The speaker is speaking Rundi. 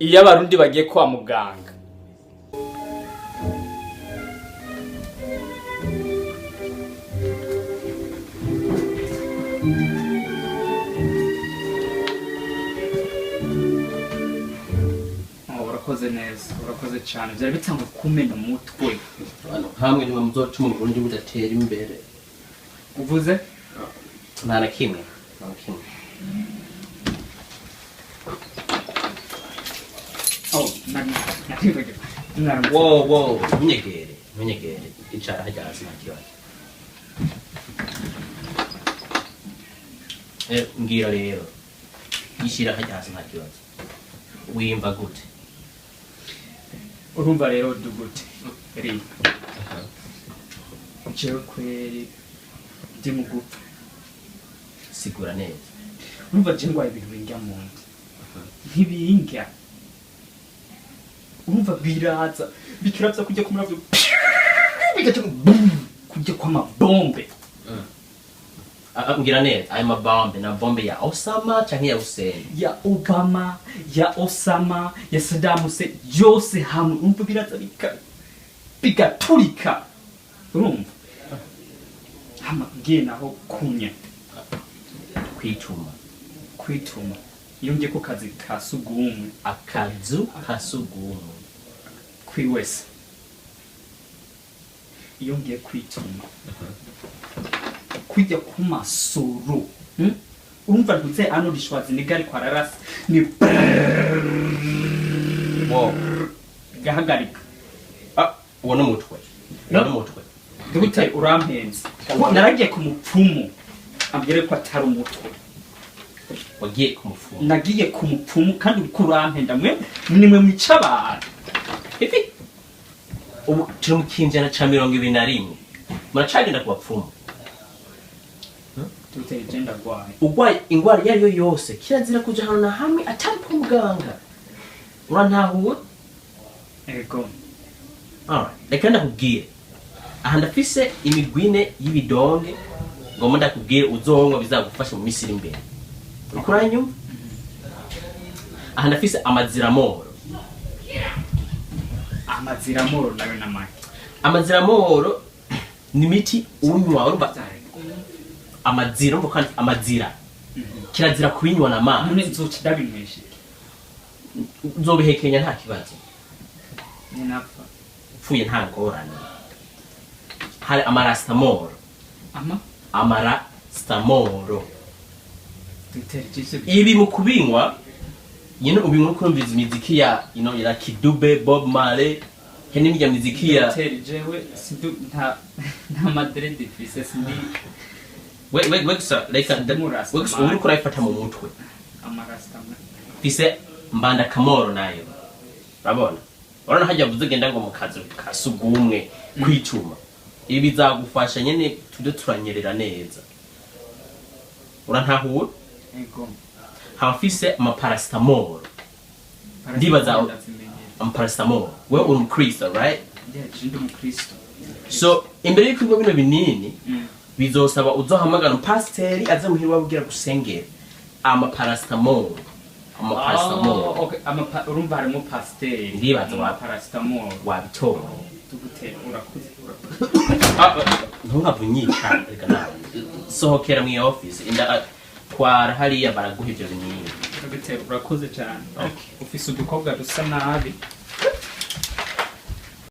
iyo abarundi bagiye kwa muganga urakoze neza urakoze cyane byari bitangwa kumena umutwe hamwe ni muzoca mu Burundi budatera imbere uvuze nta na kimwe Wow, munyegere icara hajya hasi nta kibazo. Ngira rero ishira hajya hasi nta kibazo. Wimva gute? Urumva rero dugute ri jewe kweri ndi mu gupfa sigura neza. Urumva je ngwaye ibintu binjya mu nda ntibinjya urumva biraza bikiraza kujya kumuravu bigaca kujya kwa mabombe ngira neza ayo mabombe na bombe ya Osama canke ya Hussein ya Obama ya Osama ya Saddam Hussein yose hamwe urumva biraza bigaturika urumva hama naho kunya kwituma iyo ngiye ku kazi kasugumwe akazu kasugumwe kwiwese iyo ngiye kwituma kujya ku masoro urumva ntuze ano rishwazi ni gari kwa rarasi ni gahagarika ubona umutwe dute urampenze naragiye ku mupfumu ambwire ko atari umutwe wagiye ku mupfumu nagiye ku mupfumu kandi ukurampenda nimwe mwica abantu ifi ubu turi mu kinjana ca 21 muracagenda ku bapfumu dute genda gwaye ugwaye ingwara yari yo yose kirazira kuja hano na hamwe atari ku muganga urantahuwe ego reka ndakubwire aha ndafise imigwine y'ibidonge ngo ndakubwire uzonwa bizagufasha mu misiri imbere ukuranyuma aha ndafise amaziramoro nayo namaki amaziramoro ni miti unywa urumva amazira umva kandi amazira kirazira kubinywa na mazi none nzokidabimweshe nzobihekenya nta kibazo ninapfa upfuye nta ngorane hari amarastamoro amarastamoro ibi mu kubinywa ubinywa kumviza imiziki ya ya Kidube Bob Marley hene n'ijya miziki ya jewe sindu nta madre difficile sindi wegsa like wegsa uri kurayifata mu mutwe amarastamoro fise mbanda kamoro nayo urabona hajya vuze genda ngo mu kazi kasugumwe kwituma ibi bizagufasha nyene tude turanyerera neza urantahuwe ego hafise amaparastamoro ndibaza paracetamol wewe uri mukristo right ndi mukristo so imbere y'uko bino binini bizosaba uzohamagara pasiteri aza muhirwa abwira gusengera paracetamol okay urumva harimo pasiteri ndibaza wa paracetamol wabitora tugute urakuze ntuhavunyica reka nawe sohokera mu office inda twara hariya baraguha ibyo binini tugute urakuze cyane ufise udukobwa dusa nabi